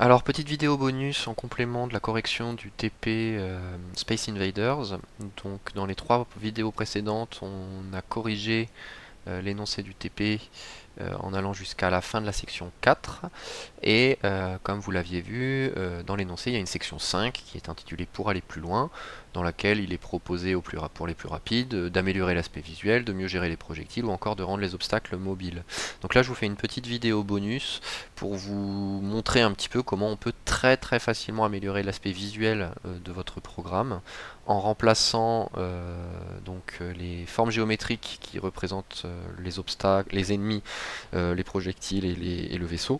Alors, petite vidéo bonus en complément de la correction du TP Space Invaders. Donc, dans les trois vidéos précédentes, on a corrigé l'énoncé du TP en allant jusqu'à la fin de la section 4. Et comme vous l'aviez vu, dans l'énoncé, il y a une section 5 qui est intitulée Pour aller plus loin, dans laquelle il est proposé pour les plus rapides d'améliorer l'aspect visuel, de mieux gérer les projectiles ou encore de rendre les obstacles mobiles. Donc là, je vous fais une petite vidéo bonus pour vous montrer un petit peu comment on peut très facilement améliorer l'aspect visuel de votre programme en remplaçant les formes géométriques qui représentent les obstacles, les ennemis, les projectiles et le vaisseau,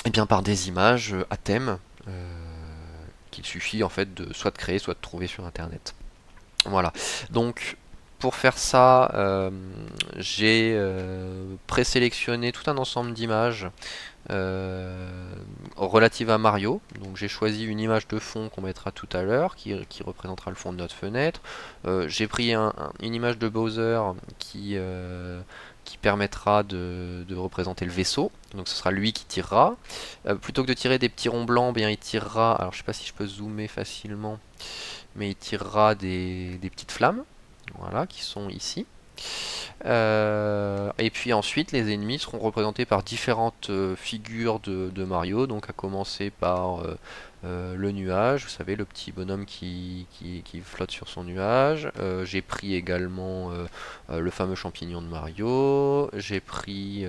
et bien par des images à thème qu'il suffit en fait de soit de créer, soit de trouver sur internet. Voilà. Donc pour faire ça, j'ai présélectionné tout un ensemble d'images relatives à Mario. Donc j'ai choisi une image de fond qu'on mettra tout à l'heure, qui représentera le fond de notre fenêtre. J'ai pris une image de Bowser qui permettra de représenter le vaisseau. Donc ce sera lui qui tirera. Plutôt que de tirer des petits ronds blancs, bien il tirera, alors je sais pas si je peux zoomer facilement, mais il tirera des petites flammes, voilà, qui sont ici. Et puis ensuite, les ennemis seront représentés par différentes figures de Mario, donc à commencer par le nuage, vous savez, le petit bonhomme qui flotte sur son nuage. J'ai pris également le fameux champignon de Mario, j'ai pris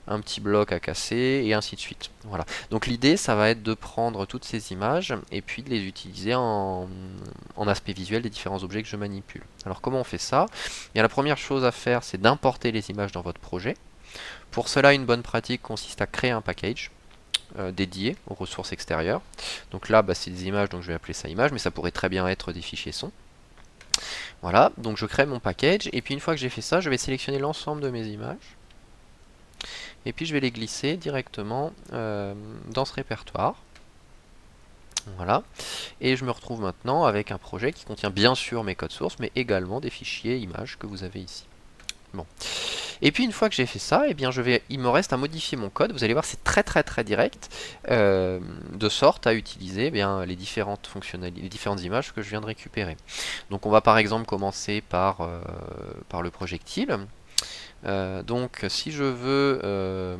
un petit bloc à casser, et ainsi de suite. Voilà. Donc l'idée, ça va être de prendre toutes ces images et puis de les utiliser en aspect visuel des différents objets que je manipule. Alors comment on fait ça? Bien, la première chose à faire, c'est d'importer les images dans votre projet. Pour cela, une bonne pratique consiste à créer un package dédié aux ressources extérieures. Donc là, c'est des images, donc je vais appeler ça image, mais ça pourrait très bien être des fichiers son. Voilà, donc je crée mon package, et puis une fois que j'ai fait ça, je vais sélectionner l'ensemble de mes images, et puis je vais les glisser directement dans ce répertoire. Voilà, et je me retrouve maintenant avec un projet qui contient bien sûr mes codes sources, mais également des fichiers images que vous avez ici. Bon. Et puis une fois que j'ai fait ça, eh bien il me reste à modifier mon code. Vous allez voir, c'est très direct, de sorte à utiliser les différentes fonctionnalités, les différentes images que je viens de récupérer. Donc on va par exemple commencer par le projectile. Donc si je veux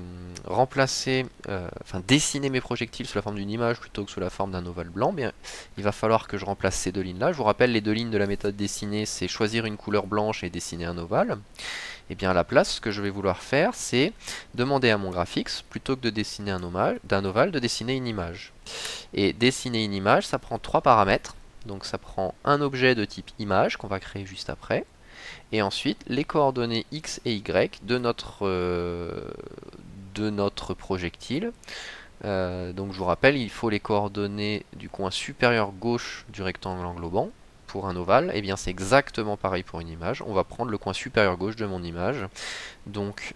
dessiner mes projectiles sous la forme d'une image plutôt que sous la forme d'un ovale blanc, bien, il va falloir que je remplace ces deux lignes-là. Je vous rappelle, les deux lignes de la méthode dessiner, c'est choisir une couleur blanche et dessiner un ovale. Et bien à la place, ce que je vais vouloir faire, c'est demander à mon graphics, plutôt que de dessiner d'un ovale, de dessiner une image. Et dessiner une image, ça prend trois paramètres. Donc ça prend un objet de type image qu'on va créer juste après, et ensuite les coordonnées x et y de notre projectile. Donc je vous rappelle, il faut les coordonnées du coin supérieur gauche du rectangle englobant. Pour un ovale, et bien c'est exactement pareil pour une image. On va prendre le coin supérieur gauche de mon image. Donc,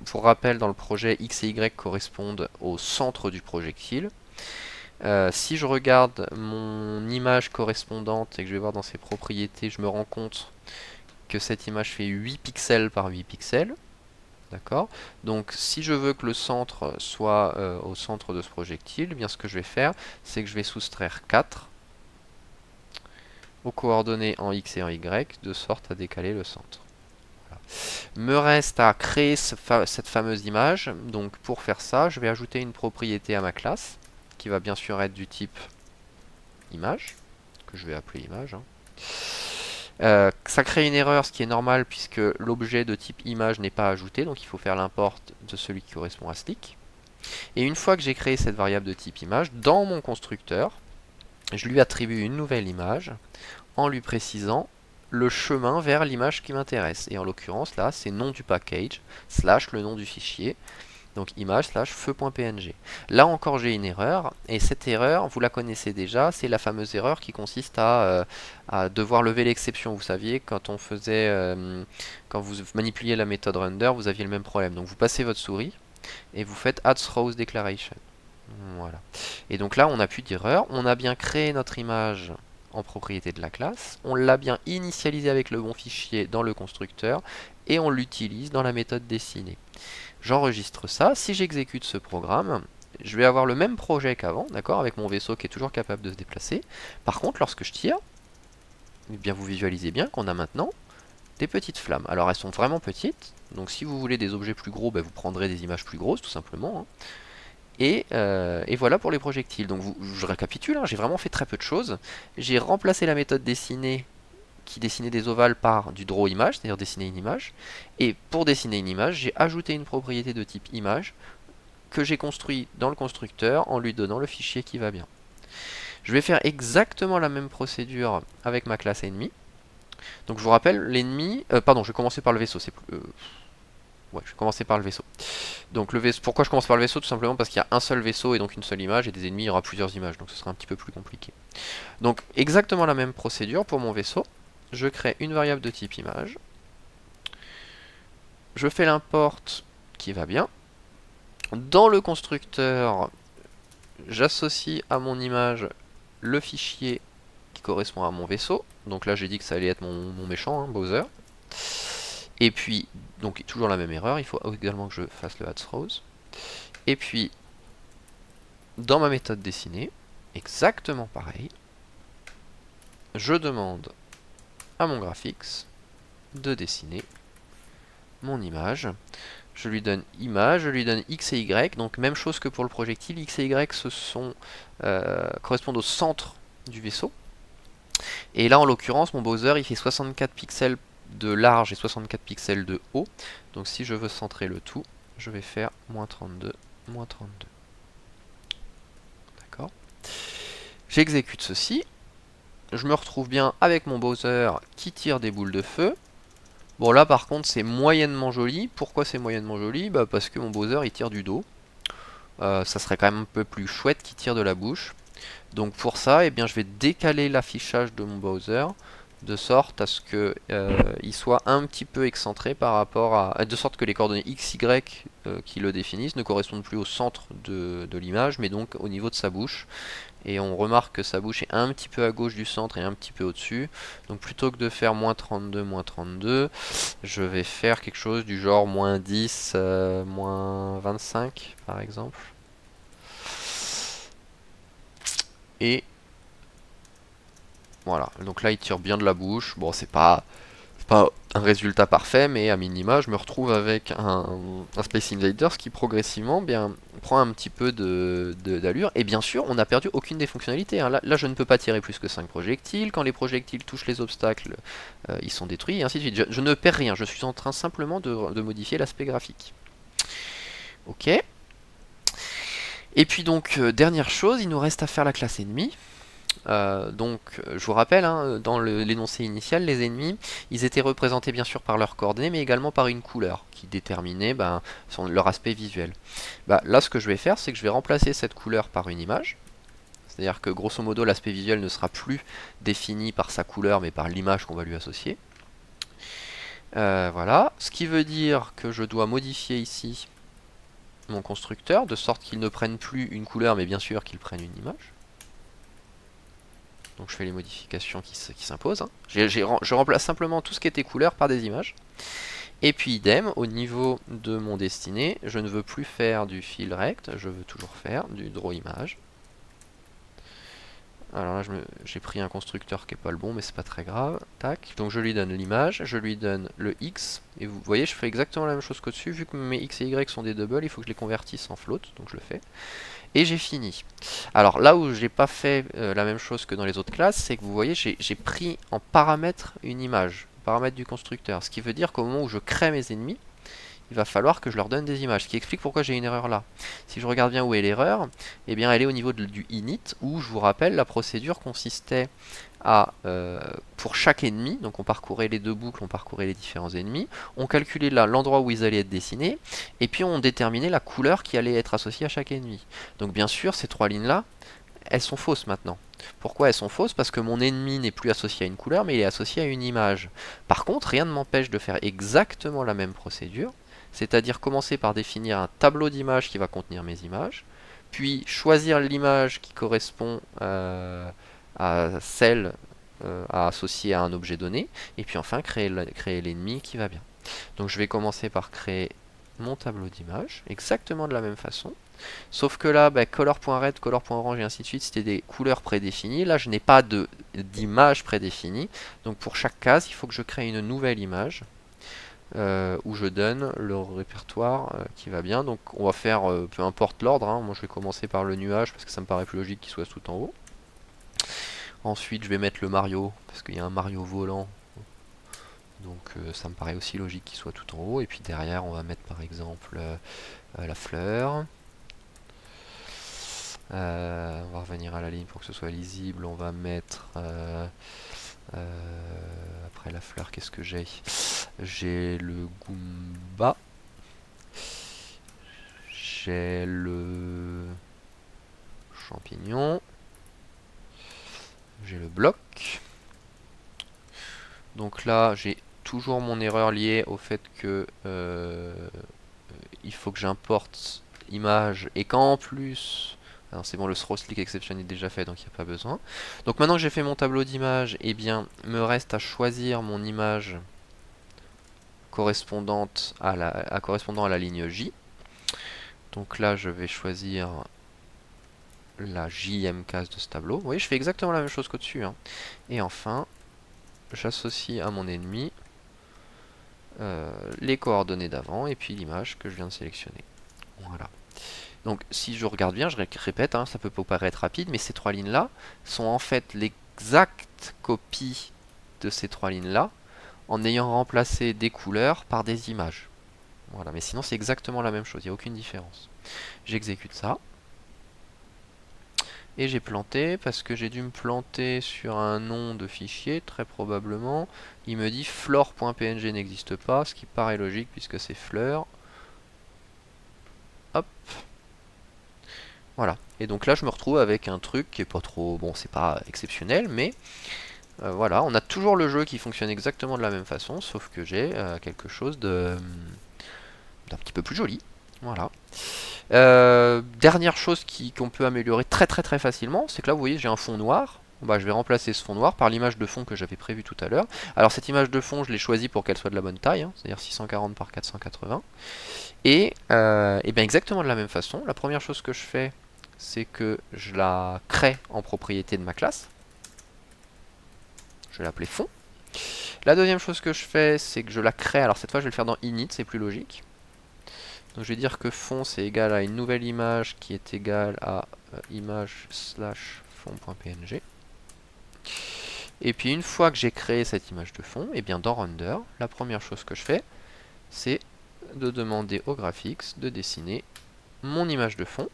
pour rappel, dans le projet, x et y correspondent au centre du projectile. Si je regarde mon image correspondante et que je vais voir dans ses propriétés, je me rends compte que cette image fait 8 pixels par 8 pixels. D'accord. Donc si je veux que le centre soit au centre de ce projectile, eh bien ce que je vais faire, c'est que je vais soustraire 4 aux coordonnées en x et en y, de sorte à décaler le centre. Voilà. Me reste à créer cette fameuse image. Donc pour faire ça, je vais ajouter une propriété à ma classe, qui va bien sûr être du type image, que je vais appeler image. Ça crée une erreur, ce qui est normal puisque l'objet de type image n'est pas ajouté, donc il faut faire l'import de celui qui correspond à slick. Et une fois que j'ai créé cette variable de type image, dans mon constructeur, je lui attribue une nouvelle image en lui précisant le chemin vers l'image qui m'intéresse. Et en l'occurrence, là, c'est nom du package, slash le nom du fichier, donc image slash feu.png. Là encore, j'ai une erreur, et cette erreur, vous la connaissez déjà, c'est la fameuse erreur qui consiste à devoir lever l'exception. Vous saviez, quand vous manipuliez la méthode render, vous aviez le même problème. Donc vous passez votre souris, et vous faites add throws declaration. Voilà. Et donc là, on n'a plus d'erreur. On a bien créé notre image en propriété de la classe. On l'a bien initialisé avec le bon fichier dans le constructeur. Et on l'utilise dans la méthode dessinée. J'enregistre ça. Si j'exécute ce programme, je vais avoir le même projet qu'avant, d'accord, avec mon vaisseau qui est toujours capable de se déplacer. Par contre, lorsque je tire, eh bien vous visualisez bien qu'on a maintenant des petites flammes. Alors elles sont vraiment petites, donc si vous voulez des objets plus gros, ben, vous prendrez des images plus grosses tout simplement, hein. Et voilà pour les projectiles. Donc je récapitule, hein, j'ai vraiment fait très peu de choses. J'ai remplacé la méthode dessinée qui dessinait des ovales par du draw image, c'est-à-dire dessiner une image. Et pour dessiner une image, j'ai ajouté une propriété de type image que j'ai construit dans le constructeur en lui donnant le fichier qui va bien. Je vais faire exactement la même procédure avec ma classe ennemi. Donc je vous rappelle, l'ennemi... pardon, je vais commencer par le vaisseau. Ouais, je vais commencer par le vaisseau. Donc le vaisseau, pourquoi je commence par le vaisseau? Tout simplement parce qu'il y a un seul vaisseau et donc une seule image, et des ennemis, il y aura plusieurs images, donc ce sera un petit peu plus compliqué. Donc exactement la même procédure pour mon vaisseau. Je crée une variable de type image. Je fais l'import qui va bien. Dans le constructeur, j'associe à mon image le fichier qui correspond à mon vaisseau. Donc là j'ai dit que ça allait être mon méchant, hein, Bowser. Et puis, donc toujours la même erreur, il faut également que je fasse le add throws. Et puis, dans ma méthode dessinée, exactement pareil, je demande à mon graphics de dessiner mon image. Je lui donne image, je lui donne X et Y, donc même chose que pour le projectile, X et Y correspondent au centre du vaisseau. Et là en l'occurrence, mon Bowser il fait 64 pixels de large et 64 pixels de haut. Donc si je veux centrer le tout, je vais faire -32, -32. D'accord. J'exécute ceci. Je me retrouve bien avec mon Bowser qui tire des boules de feu. Bon là par contre c'est moyennement joli. Pourquoi c'est moyennement joli? Bah parce que mon Bowser il tire du dos. Ça serait quand même un peu plus chouette qu'il tire de la bouche. Donc pour ça, eh bien, je vais décaler l'affichage de mon Bowser de sorte à ce que il soit un petit peu excentré par rapport à... de sorte que les coordonnées X, Y qui le définissent ne correspondent plus au centre de l'image, mais donc au niveau de sa bouche. Et on remarque que sa bouche est un petit peu à gauche du centre et un petit peu au-dessus. Donc plutôt que de faire -32, -32, je vais faire quelque chose du genre -10, -25 par exemple. Et voilà, donc là il tire bien de la bouche. Bon, c'est pas un résultat parfait, mais à minima, je me retrouve avec un Space Invaders qui progressivement bien, prend un petit peu d'allure. Et bien sûr, on n'a perdu aucune des fonctionnalités, hein. Là, je ne peux pas tirer plus que 5 projectiles. Quand les projectiles touchent les obstacles, ils sont détruits, et ainsi de suite. Je ne perds rien, je suis en train simplement de modifier l'aspect graphique. Ok. Et puis donc, dernière chose, il nous reste à faire la classe ennemie. Donc, je vous rappelle, hein, dans l'énoncé initial, les ennemis, ils étaient représentés bien sûr par leurs coordonnées, mais également par une couleur qui déterminait leur aspect visuel. Là, ce que je vais faire, c'est que je vais remplacer cette couleur par une image. C'est-à-dire que grosso modo, l'aspect visuel ne sera plus défini par sa couleur, mais par l'image qu'on va lui associer. Voilà, ce qui veut dire que je dois modifier ici mon constructeur, de sorte qu'il ne prenne plus une couleur, mais bien sûr qu'il prenne une image. Donc je fais les modifications qui s'imposent, hein. Je remplace simplement tout ce qui était couleur par des images. Et puis idem, au niveau de mon destiné, je ne veux plus faire du fil rect, je veux toujours faire du draw image. Alors là, j'ai pris un constructeur qui n'est pas le bon, mais c'est pas très grave. Tac. Donc je lui donne l'image, je lui donne le X. Et vous voyez, je fais exactement la même chose qu'au-dessus. Vu que mes X et Y sont des doubles, il faut que je les convertisse en float. Donc je le fais. Et j'ai fini. Alors là où j'ai pas fait la même chose que dans les autres classes, c'est que vous voyez, j'ai pris en paramètre une image. Paramètre du constructeur. Ce qui veut dire qu'au moment où je crée mes ennemis, il va falloir que je leur donne des images, ce qui explique pourquoi j'ai une erreur là. Si je regarde bien où est l'erreur, eh bien elle est au niveau du init, où je vous rappelle, la procédure consistait à, pour chaque ennemi, donc on parcourait les deux boucles, on parcourait les différents ennemis, on calculait l'endroit où ils allaient être dessinés, et puis on déterminait la couleur qui allait être associée à chaque ennemi. Donc bien sûr, ces trois lignes-là, elles sont fausses maintenant. Pourquoi elles sont fausses? Parce que mon ennemi n'est plus associé à une couleur, mais il est associé à une image. Par contre, rien ne m'empêche de faire exactement la même procédure, c'est-à-dire commencer par définir un tableau d'images qui va contenir mes images, puis choisir l'image qui correspond à celle à associer à un objet donné, et puis enfin créer l'ennemi qui va bien. Donc je vais commencer par créer mon tableau d'images, exactement de la même façon. Sauf que là, bah, color.red, color.orange et ainsi de suite, c'était des couleurs prédéfinies. Là, je n'ai pas d'image prédéfinie. Donc pour chaque case, il faut que je crée une nouvelle image où je donne le répertoire qui va bien. Donc on va faire, peu importe l'ordre, hein. Moi je vais commencer par le nuage parce que ça me paraît plus logique qu'il soit tout en haut. Ensuite, je vais mettre le Mario parce qu'il y a un Mario volant. Donc ça me paraît aussi logique qu'il soit tout en haut. Et puis derrière, on va mettre par exemple la fleur. On va revenir à la ligne pour que ce soit lisible. On va mettre après la fleur, qu'est-ce que j'ai? J'ai le Goomba. J'ai le champignon. J'ai le bloc. Donc là, j'ai toujours mon erreur liée au fait que il faut que j'importe image et qu'en plus, alors c'est bon, le throw slick exception est déjà fait, donc il n'y a pas besoin. Donc maintenant que j'ai fait mon tableau d'image, eh bien, il me reste à choisir mon image correspondante correspondant à la ligne J. Donc là, je vais choisir la JM case de ce tableau. Vous voyez, je fais exactement la même chose qu'au-dessus, hein. Et enfin, j'associe à mon ennemi les coordonnées d'avant et puis l'image que je viens de sélectionner. Voilà. Donc si je regarde bien, je répète, hein, ça peut pas paraître rapide, mais ces trois lignes-là sont en fait l'exacte copie de ces trois lignes-là, en ayant remplacé des couleurs par des images. Voilà, mais sinon c'est exactement la même chose, il n'y a aucune différence. J'exécute ça. Et j'ai planté, parce que j'ai dû me planter sur un nom de fichier, très probablement. Il me dit flore.png n'existe pas, ce qui paraît logique puisque c'est fleur. Hop. Voilà. Et donc là, je me retrouve avec un truc qui est pas trop... Bon, c'est pas exceptionnel, mais... voilà, on a toujours le jeu qui fonctionne exactement de la même façon, sauf que j'ai quelque chose d'un petit peu plus joli. Voilà. Dernière chose qu'on peut améliorer très très très facilement, c'est que là vous voyez j'ai un fond noir. Bah, je vais remplacer ce fond noir par l'image de fond que j'avais prévue tout à l'heure. Alors cette image de fond je l'ai choisie pour qu'elle soit de la bonne taille, hein, c'est-à-dire 640 par 480. Et bien exactement de la même façon, la première chose que je fais c'est que je la crée en propriété de ma classe. Je vais l'appeler fond. La deuxième chose que je fais c'est que je la crée, alors cette fois je vais le faire dans init, c'est plus logique. Donc je vais dire que fond c'est égal à une nouvelle image qui est égale à image slash fond.png. Et puis une fois que j'ai créé cette image de fond, et bien dans Render, la première chose que je fais, c'est de demander au graphics de dessiner mon image de fond.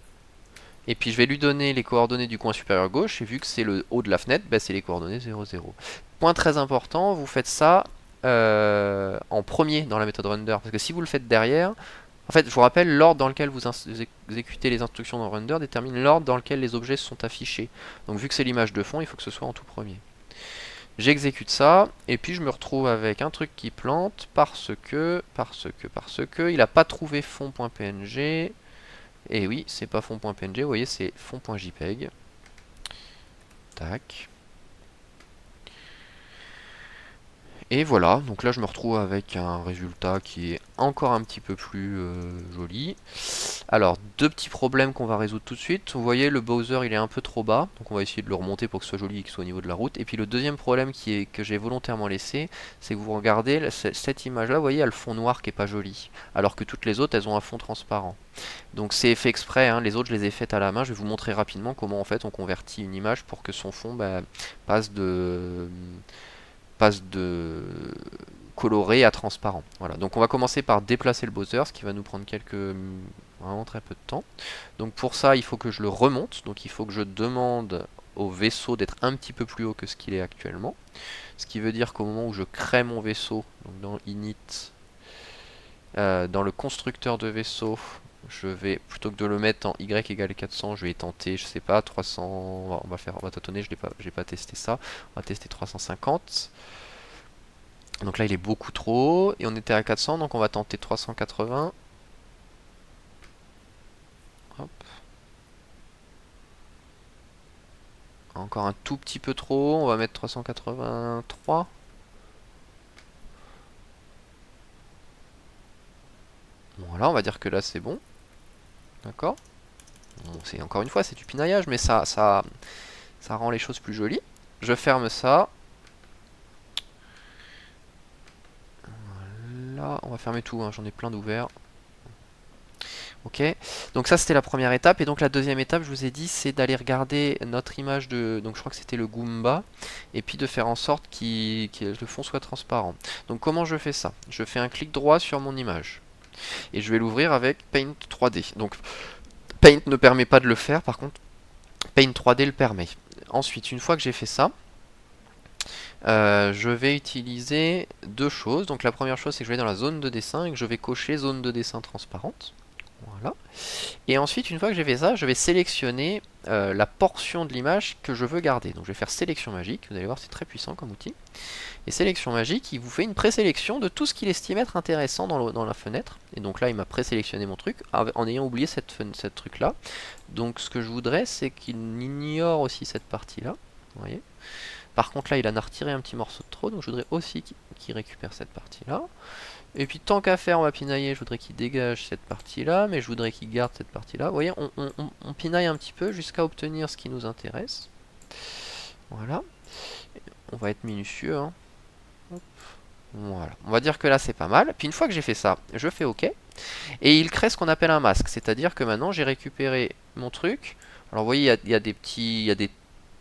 Et puis je vais lui donner les coordonnées du coin supérieur gauche, et vu que c'est le haut de la fenêtre, bah, c'est les coordonnées 0, 0. Point très important, vous faites ça en premier dans la méthode Render, parce que si vous le faites derrière, en fait, je vous rappelle, l'ordre dans lequel vous exécutez les instructions dans Render détermine l'ordre dans lequel les objets sont affichés. Donc vu que c'est l'image de fond, il faut que ce soit en tout premier. J'exécute ça, et puis je me retrouve avec un truc qui plante, parce que, il n'a pas trouvé fond.png. Et oui, c'est pas fond.png, vous voyez, c'est fond.jpeg. Tac. Et voilà, donc là je me retrouve avec un résultat qui est encore un petit peu plus joli. Alors, deux petits problèmes qu'on va résoudre tout de suite. Vous voyez, le Bowser il est un peu trop bas, donc on va essayer de le remonter pour que ce soit joli et qu'il soit au niveau de la route. Et puis le deuxième problème que j'ai volontairement laissé, c'est que vous regardez cette image là, vous voyez, elle a le fond noir qui est pas joli, alors que toutes les autres elles ont un fond transparent. Donc c'est fait exprès, hein, les autres je les ai faites à la main. Je vais vous montrer rapidement comment en fait on convertit une image pour que son fond passe de coloré à transparent. Voilà, donc on va commencer par déplacer le Bowser, ce qui va nous prendre vraiment très peu de temps. Donc pour ça, il faut que je le remonte, donc il faut que je demande au vaisseau d'être un petit peu plus haut que ce qu'il est actuellement. Ce qui veut dire qu'au moment où je crée mon vaisseau, donc dans init, dans le constructeur de vaisseau, je vais, plutôt que de le mettre en y égale 400, je vais tenter, je sais pas, 300, on va tâtonner, j'ai pas testé ça, on va tester 350. Donc là il est beaucoup trop haut, et on était à 400, donc on va tenter 380. Hop. Encore un tout petit peu trop haut, on va mettre 383. Voilà, on va dire que là c'est bon. D'accord. Bon, c'est encore une fois, c'est du pinaillage, mais ça rend les choses plus jolies. Je ferme ça. Là, on va fermer tout, hein, j'en ai plein d'ouverts. Ok, donc ça c'était la première étape, et donc la deuxième étape, je vous ai dit, c'est d'aller regarder notre image de, donc je crois que c'était le Goomba, et puis de faire en sorte que le fond soit transparent. Donc comment je fais ça? Je fais un clic droit sur mon image, et je vais l'ouvrir avec Paint 3D. Donc Paint ne permet pas de le faire, par contre Paint 3D le permet. Ensuite, une fois que j'ai fait ça, je vais utiliser deux choses. Donc la première chose, c'est que je vais dans la zone de dessin et que je vais cocher zone de dessin transparente. Voilà. Et ensuite, une fois que j'ai fait ça, je vais sélectionner la portion de l'image que je veux garder. Donc je vais faire sélection magique, vous allez voir c'est très puissant comme outil. Et sélection magique, il vous fait une présélection de tout ce qu'il estime être intéressant dans la fenêtre. Et donc là, il m'a présélectionné mon truc en ayant oublié cette truc là. Donc ce que je voudrais, c'est qu'il ignore aussi cette partie là. Vous voyez. Par contre là, il en a retiré un petit morceau de trop, donc je voudrais aussi qu'il récupère cette partie là. Et puis tant qu'à faire, on va pinailler, je voudrais qu'il dégage cette partie-là, mais je voudrais qu'il garde cette partie-là. Vous voyez, on pinaille un petit peu jusqu'à obtenir ce qui nous intéresse. Voilà. On va être minutieux. Hein. Voilà. On va dire que là, c'est pas mal. Puis une fois que j'ai fait ça, je fais OK. Et il crée ce qu'on appelle un masque. C'est-à-dire que maintenant, j'ai récupéré mon truc. Alors vous voyez, il y a des petits... Il y a des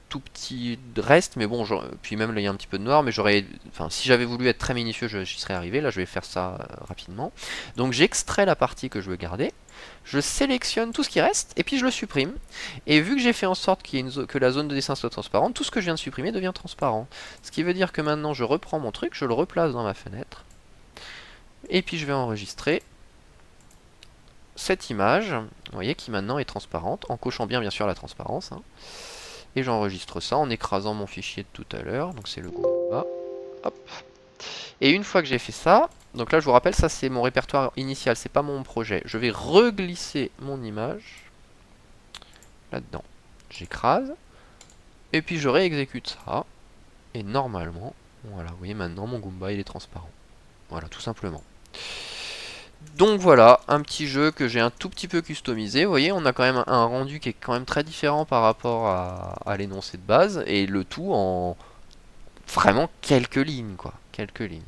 tout petit reste, mais bon, puis même là il y a un petit peu de noir, mais enfin si j'avais voulu être très minutieux, j'y serais arrivé. Là je vais faire ça rapidement. Donc j'extrais la partie que je veux garder, je sélectionne tout ce qui reste, et puis je le supprime. Et vu que j'ai fait en sorte que la zone de dessin soit transparente, tout ce que je viens de supprimer devient transparent. Ce qui veut dire que maintenant je reprends mon truc, je le replace dans ma fenêtre, et puis je vais enregistrer cette image, vous voyez, qui maintenant est transparente, en cochant bien sûr la transparence, hein. Et j'enregistre ça en écrasant mon fichier de tout à l'heure. Donc c'est le Goomba. Hop. Et une fois que j'ai fait ça, donc là je vous rappelle, ça c'est mon répertoire initial, c'est pas mon projet. Je vais reglisser mon image là-dedans. J'écrase. Et puis je réexécute ça. Et normalement, voilà, vous voyez maintenant mon Goomba il est transparent. Voilà, tout simplement. Donc voilà, un petit jeu que j'ai un tout petit peu customisé. Vous voyez, on a quand même un rendu qui est quand même très différent par rapport à l'énoncé de base. Et le tout en vraiment quelques lignes, quoi. Quelques lignes.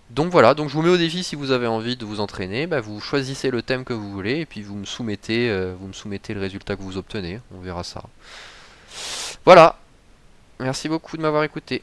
Donc voilà, donc je vous mets au défi si vous avez envie de vous entraîner. Bah, vous choisissez le thème que vous voulez et puis vous me soumettez le résultat que vous obtenez. On verra ça. Voilà. Merci beaucoup de m'avoir écouté.